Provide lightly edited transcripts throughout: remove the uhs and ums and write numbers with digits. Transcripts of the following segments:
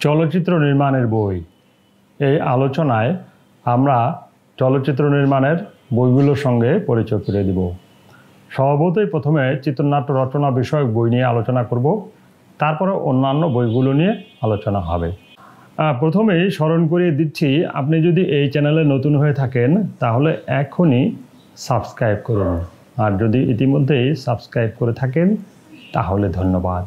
চলচ্চিত্র নির্মাণের বই এই আলোচনায় আমরা চলচ্চিত্র নির্মাণের বইগুলোর সঙ্গে পরিচয় করে দিব। স্বভাবতই প্রথমে চিত্রনাট্য রচনা বিষয়ক বই নিয়ে আলোচনা করব, তারপরে অন্যান্য বইগুলো নিয়ে আলোচনা হবে। প্রথমেই স্মরণ করিয়ে দিচ্ছি, আপনি যদি এই চ্যানেলে নতুন হয়ে থাকেন তাহলে এখনই সাবস্ক্রাইব করুন, আর যদি ইতিমধ্যেই সাবস্ক্রাইব করে থাকেন তাহলে ধন্যবাদ।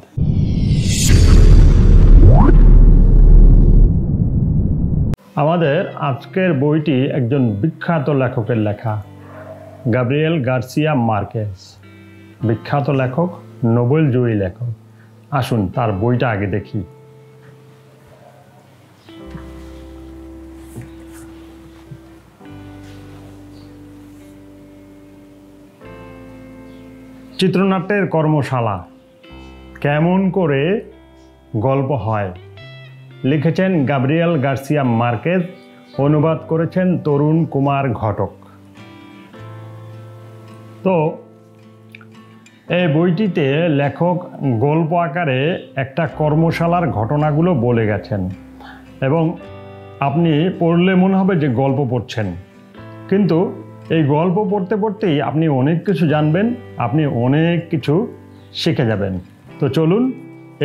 আমাদের আজকের বইটি একজন বিখ্যাত লেখকের লেখা, গাব্রিয়েল গার্সিয়া মার্কেজ, বিখ্যাত লেখক, নোবেলজয়ী লেখক। আসুন তার বইটা আগে দেখি। চিত্রনাট্যের কর্মশালা, কেমন করে গল্প হয়, লিখেছেন গাব্রিয়েল গার্সিয়া মার্কেজ, অনুবাদ করেছেন তরুণ কুমার ঘটক। তো এই বইটিতে লেখক গল্প আকারে একটা কর্মশালার ঘটনাগুলো বলে গেছেন, এবং আপনি পড়লে মনে হবে যে গল্প পড়ছেন, কিন্তু এই গল্প পড়তে পড়তেই আপনি অনেক কিছু জানবেন, আপনি অনেক কিছু শিখে যাবেন। তো চলুন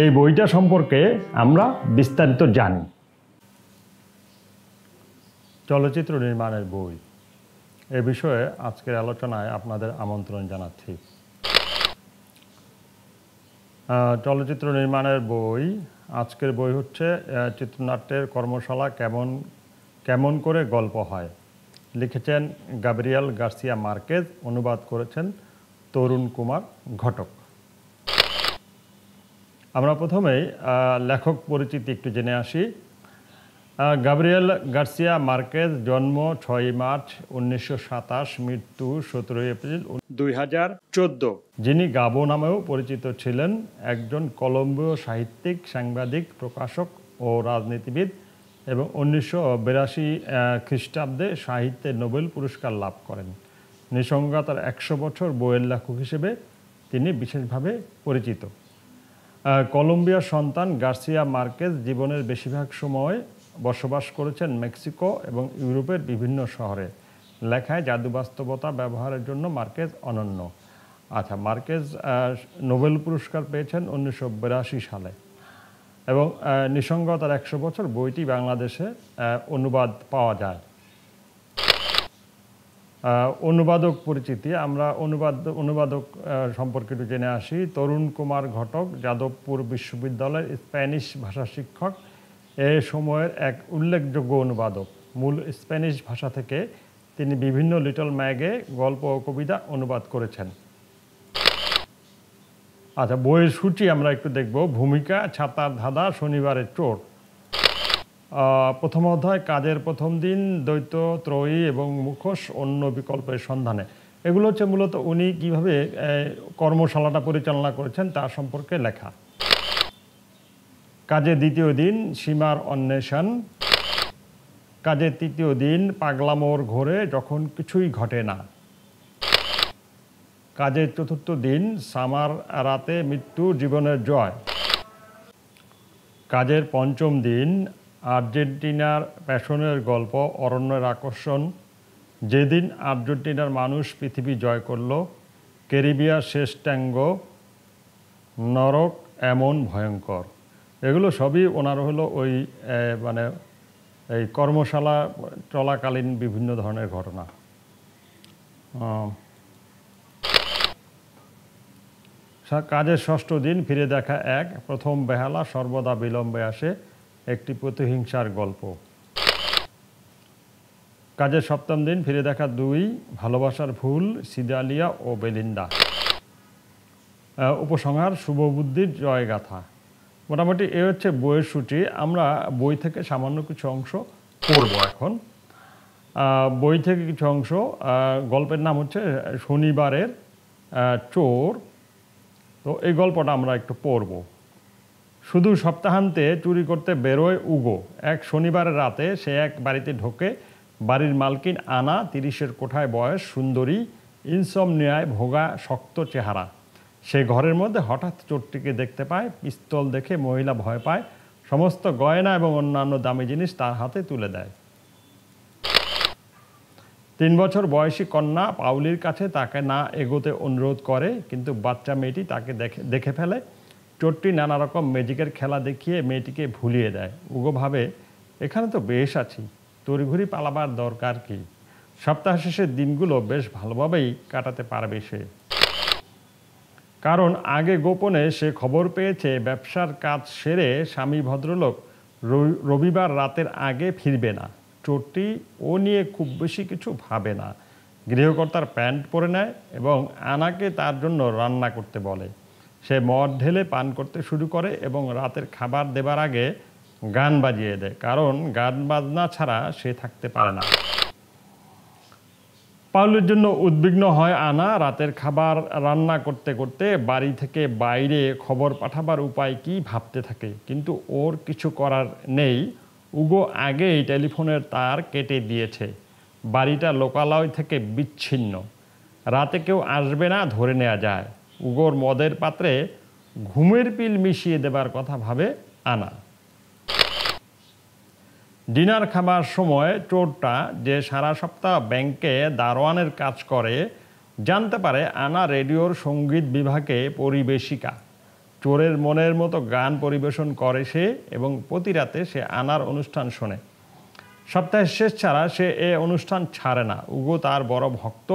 এই বইটা সম্পর্কে আমরা বিস্তারিত জানি। চলচ্চিত্র নির্মাণের বই এ বিষয়ে আজকের আলোচনায় আপনাদের আমন্ত্রণ জানাচ্ছি। চলচ্চিত্র নির্মাণের বই, আজকের বই হচ্ছে চিত্রনাট্যের কর্মশালা, কেমন করে গল্প হয়, লিখেছেন গাব্রিয়েল গার্সিয়া মার্কেজ, অনুবাদ করেছেন তরুণ কুমার ঘটক। আমরা প্রথমেই লেখক পরিচিতি একটু জেনে আসি। গাব্রিয়েল গার্সিয়া মার্কেজ, জন্ম 6 মার্চ 1927, মৃত্যু 17 এপ্রিল 2014। যিনি গাবো নামেও পরিচিত ছিলেন, একজন কলম্বিয় সাহিত্যিক, সাংবাদিক, প্রকাশক ও রাজনীতিবিদ, এবং 1982 খ্রিস্টাব্দে সাহিত্যে নোবেল পুরস্কার লাভ করেন। নিঃসঙ্গতার 100 বছর বইয়ের লেখক হিসেবে তিনি বিশেষভাবে পরিচিত। কলম্বিয়ার সন্তান গার্সিয়া মার্কেজ জীবনের বেশিরভাগ সময় বসবাস করেছেন মেক্সিকো এবং ইউরোপের বিভিন্ন শহরে। লেখায় জাদু বাস্তবতা ব্যবহারের জন্য মার্কেজ অনন্য। মার্কেজ নোবেল পুরস্কার পেয়েছেন 1982 সালে, এবং নিঃসঙ্গতার 100 বছর বইটি বাংলাদেশে অনুবাদ পাওয়া যায়। অনুবাদক পরিচিতি, আমরা অনুবাদক সম্পর্কে একটু জেনে আসি। তরুণ কুমার ঘটক যাদবপুর বিশ্ববিদ্যালয়ের স্প্যানিশ ভাষা শিক্ষক, এ সময়ের এক উল্লেখযোগ্য অনুবাদক। মূল স্প্যানিশ ভাষা থেকে তিনি বিভিন্ন লিটল ম্যাগে গল্প ও কবিতা অনুবাদ করেছেন। বইয়ের সূচি আমরা একটু দেখব। ভূমিকা: ছাতার ধাঁধা, শনিবারের চোর। প্রথম অধ্যায়: কাজের প্রথম দিন, দ্বৈত, ত্রয়ী এবং মুখোশ, অন্য বিকল্পের সন্ধানে। এগুলো হচ্ছে মূলত উনি কীভাবে কর্মশালাটা পরিচালনা করেছেন তার সম্পর্কে লেখা। কাজের দ্বিতীয় দিন: সীমার অন্বেষণ। কাজের তৃতীয় দিন: পাগলামোর ঘোরে, যখন কিছুই ঘটে না। কাজের চতুর্থ দিন: সামার রাতে মৃত্যু, জীবনের জয়। কাজের পঞ্চম দিন: আর্জেন্টিনার প্যাশনের গল্প, অরণ্যের আকর্ষণ। যেদিন আর্জেন্টিনার মানুষ পৃথিবী জয় করল। ক্যারিবিয়ার শেষ ট্যাঙ্গো। নরক এমন ভয়ঙ্কর। এগুলো সবই ওনার হলো ওই এই কর্মশালা চলাকালীন বিভিন্ন ধরনের ঘটনা। কাজের ষষ্ঠ দিন: ফিরে দেখা এক। প্রথম বেহালা, সর্বদা বিলম্বে আসে, একটি প্রতিহিংসার গল্প। কাজের সপ্তম দিন: ফিরে দেখা দুই। ভালোবাসার ভুল, সিদালিয়া ও বেলিন্ডা। উপসংহার: শুভবুদ্ধির জয়গাথা। মোটামুটি এ হচ্ছে বইয়ের সূচি। আমরা বই থেকে সামান্য কিছু অংশ পড়ব এখন। বই থেকে কিছু অংশ, গল্পের নাম হচ্ছে শনিবারের চোর। তো এই গল্পটা আমরা একটু পড়ব। শুধু সপ্তাহান্তে চুরি করতে বেরোয় উগো। এক শনিবারের রাতে সে এক বাড়িতে ঢোকে। বাড়ির মালকিন আনা, 30-এর কোঠায় বয়স, সুন্দরী, ইনসমনিয়ায় ভোগা, শক্ত চেহারা। সে ঘরের মধ্যে হঠাৎ চোরটিকে দেখতে পায়। পিস্তল দেখে মহিলা ভয় পায়। সমস্ত গয়না এবং অন্যান্য দামি জিনিস তার হাতে তুলে দেয়। 3 বছর বয়সী কন্যা পাউলির কাছে তাকে না এগোতে অনুরোধ করে, কিন্তু বাচ্চা মেয়েটি তাকে দেখে ফেলে। চোরটি নানা রকম ম্যাজিকের খেলা দেখিয়ে মেয়েটিকে ভুলিয়ে দেয়। উগো ভাবে, এখানে তো বেশ আছি, তড়িঘড়ি পালাবার দরকার কি? সপ্তাহ শেষের দিনগুলো বেশ ভালোভাবেই কাটাতে পারবে সে, কারণ আগে গোপনে সে খবর পেয়েছে ব্যবসার কাজ সেরে স্বামী ভদ্রলোক রবিবার রাতের আগে ফিরবে না। চোরটি ও নিয়ে খুব বেশি কিছু ভাবে না। গৃহকর্তার প্যান্ট পরে নেয় এবং আনাকে তার জন্য রান্না করতে বলে। সে মদ ঢেলে পান করতে শুরু করে এবং রাতের খাবার দেবার আগে গান বাজিয়ে দেয়, কারণ গান বাজনা ছাড়া সে থাকতে পারে না। পাউলের জন্য উদ্বিগ্ন হয় আনা। রাতের খাবার রান্না করতে করতে বাড়ি থেকে বাইরে খবর পাঠাবার উপায় কি ভাবতে থাকে, কিন্তু ওর কিছু করার নেই। উগো আগেই টেলিফোনের তার কেটে দিয়েছে। বাড়িটা লোকালয় থেকে বিচ্ছিন্ন, রাতে কেউ আসবে না ধরে নেওয়া যায়। উগোর মদের পাত্রে ঘুমের পিল মিশিয়ে দেবার কথা ভাবে আনা। ডিনার খাবার সময় চোরটা, যে সারা সপ্তাহ ব্যাংকে দারোয়ানের কাজ করে, জানতে পারে আনা রেডিওর সঙ্গীত বিভাগে পরিবেশিকা। চোরের মনের মতো গান পরিবেশন করে সে এবং প্রতি রাতে সে আনার অনুষ্ঠান শোনে। সপ্তাহের শেষ ছাড়া সে এ অনুষ্ঠান ছাড়ে না। উগো তার বড় ভক্ত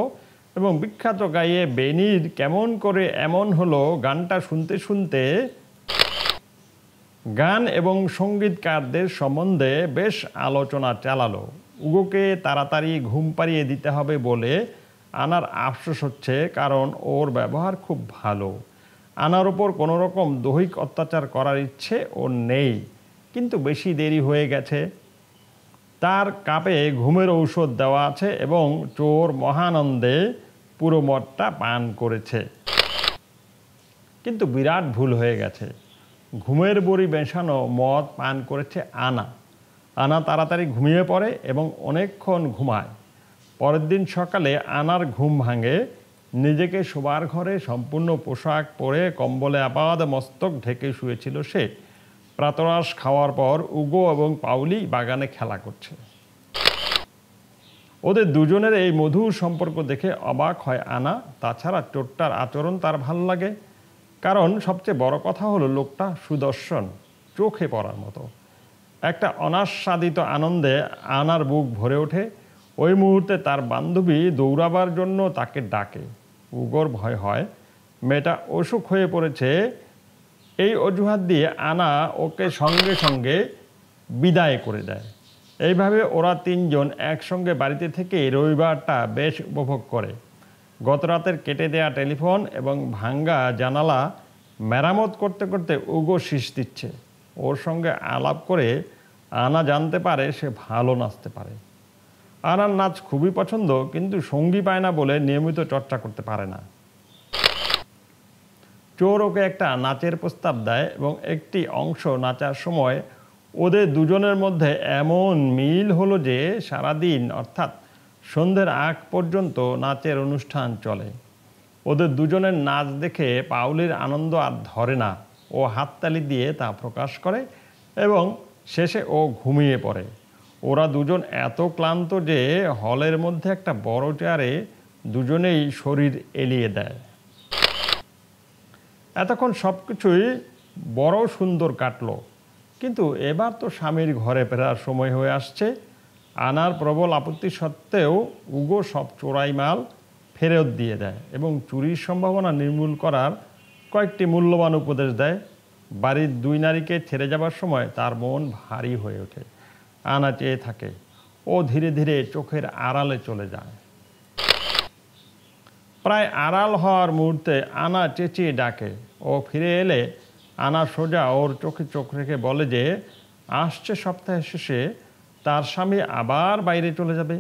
এবং বিখ্যাত গাইয়ে বেনির কেমন করে এমন হলো গানটা শুনতে শুনতে গান এবং সঙ্গীতকারদের সম্বন্ধে বেশ আলোচনা চালালো। উগোকে তাড়াতাড়ি ঘুম পাড়িয়ে দিতে হবে বলে আনার আফসোস হচ্ছে, কারণ ওর ব্যবহার খুব ভালো। আনার ওপর কোনো রকম দৈহিক অত্যাচার করার ইচ্ছে ওর নেই, কিন্তু বেশি দেরি হয়ে গেছে। তার কাপে ঘুমের ঔষধ দেওয়া আছে এবং চোর মহানন্দে পুরো মদটা পান করেছে। কিন্তু বিরাট ভুল হয়ে গেছে। ঘুমের বড়ি মেশানো মদ পান করেছে আনা। আনা তাড়াতাড়ি ঘুমিয়ে পড়ে এবং অনেকক্ষণ ঘুমায়। পরের দিন সকালে আনার ঘুম ভাঙে। নিজেকে শোবার ঘরে সম্পূর্ণ পোশাক পরে কম্বলে আপাদ মস্তক ঢেকে শুয়েছিল সে। প্রাতরাশ খাওয়ার পর উগো এবং পাউলি বাগানে খেলা করছে। ওদের দুজনের এই মধুর সম্পর্ক দেখে অবাক হয় আনা। তাছাড়া চোরটার আচরণ তার ভালো লাগে, কারণ সবচেয়ে বড় কথা হলো লোকটা সুদর্শন, চোখে পড়ার মতো। একটা অনাস্বাদিত আনন্দে আনার বুক ভরে ওঠে। ওই মুহূর্তে তার বান্ধবী দৌড়াবার জন্য তাকে ডাকে। উগোর ভয় হয় মেয়েটা অসুখ হয়ে পড়েছে, এই অজুহাত দিয়ে আনা ওকে সঙ্গে সঙ্গে বিদায় করে দেয়। এইভাবে ওরা তিনজন একসঙ্গে বাড়িতে থেকে রবিবারটা বেশ উপভোগ করে। গত রাতের কেটে দেয়া টেলিফোন এবং ভাঙ্গা জানালা মেরামত করতে করতে উগো শীষ দিচ্ছে। ওর সঙ্গে আলাপ করে আনা জানতে পারে সে ভালো নাচতে পারে। আনার নাচ খুবই পছন্দ, কিন্তু সঙ্গী পায় না বলে নিয়মিত চর্চা করতে পারে না। চোর ওকে একটা নাচের প্রস্তাব দেয় এবং একটি অংশ নাচার সময় ওদের দুজনের মধ্যে এমন মিল হলো যে সারাদিন অর্থাৎ সন্ধ্যের আগ পর্যন্ত নাচের অনুষ্ঠান চলে। ওদের দুজনের নাচ দেখে পাউলির আনন্দ আর ধরে না। ও হাততালি দিয়ে তা প্রকাশ করে এবং শেষে ও ঘুমিয়ে পড়ে। ওরা দুজন এত ক্লান্ত যে হলের মধ্যে একটা বড় চেয়ারে দুজনেই শরীর এলিয়ে দেয়। এতক্ষণ সব কিছুই বড় সুন্দর কাটলো, কিন্তু এবার তো স্বামীর ঘরে ফেরার সময় হয়ে আসছে। আনার প্রবল আপত্তি সত্ত্বেও উগো সব চোরাই মাল ফেরত দিয়ে দেয় এবং চুরির সম্ভাবনা নির্মূল করার কয়েকটি মূল্যবান উপদেশ দেয়। বাড়ির দুই নারীকে ছেড়ে যাবার সময় তার মন ভারী হয়ে ওঠে। আনা চেয়ে থাকে। ও ধীরে ধীরে চোখের আড়ালে চলে যায়। প্রায় আড়াল হওয়ার মুহূর্তে আনা চেঁচিয়ে ডাকে। ও ফিরে এলে আনা সোজা ওর চোখে চোখ রেখে বলে যে আসছে সপ্তাহের শেষে তার স্বামী আবার বাইরে চলে যাবে।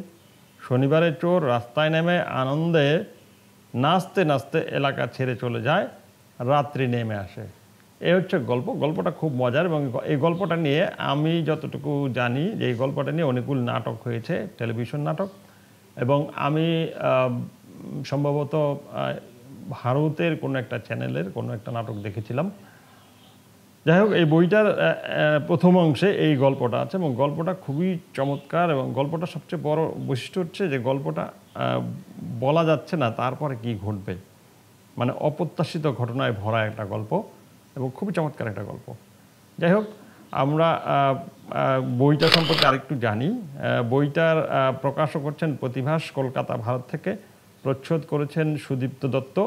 শনিবারে চোর রাস্তায় নেমে আনন্দে নাচতে নাচতে এলাকা ছেড়ে চলে যায়। রাত্রি নেমে আসে। এই হচ্ছে গল্প। গল্পটা খুব মজার এবং এই গল্পটা নিয়ে আমি যতটুকু জানি যে এই গল্পটা নিয়ে অনেকগুলো নাটক হয়েছে, টেলিভিশন নাটক, এবং আমি সম্ভবত ভারতের কোনো একটা চ্যানেলের কোনো একটা নাটক দেখেছিলাম। যাই হোক, এই বইটার প্রথম অংশে এই গল্পটা আছে এবং গল্পটা খুবই চমৎকার এবং গল্পটা সবচেয়ে বড় বৈশিষ্ট্য হচ্ছে যে গল্পটা বলা যাচ্ছে না তারপরে কি ঘটবে, মানে অপ্রত্যাশিত ঘটনায় ভরা একটা গল্প এবং খুবই চমৎকার একটা গল্প। যাই হোক, আমরা বইটা সম্পর্কে আরেকটু জানি। বইটার প্রকাশক হচ্ছেন প্রতিভাস, কলকাতা, ভারত থেকে। প্রচ্ছদ করেছেন সুদীপ্ত দত্ত।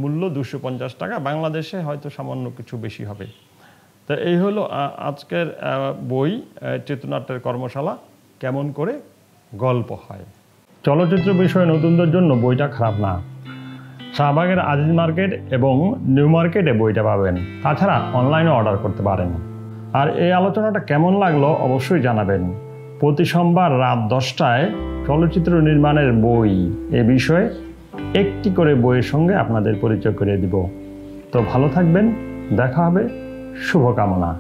মূল্য 250 টাকা, বাংলাদেশে হয়তো সামান্য কিছু বেশি হবে। তো এই হলো আজকের বই, চিত্রনাট্যের কর্মশালা, কেমন করে গল্প হয়। চলচ্চিত্র বিষয়ে নতুনদের জন্য বইটা খারাপ না। শাহবাগের আজিজ মার্কেট এবং নিউ মার্কেটে বইটা পাবেন, তাছাড়া অনলাইনে অর্ডার করতে পারেন। আর এই আলোচনাটা কেমন লাগলো অবশ্যই জানাবেন। প্রতি সোমবার রাত 10টায় চলচ্চিত্র নির্মাণের বই এ বিষয়ে একটি করে বইয়ের সঙ্গে আপনাদের পরিচয় করে দিব। তো ভালো থাকবেন, দেখা হবে, শুভকামনা।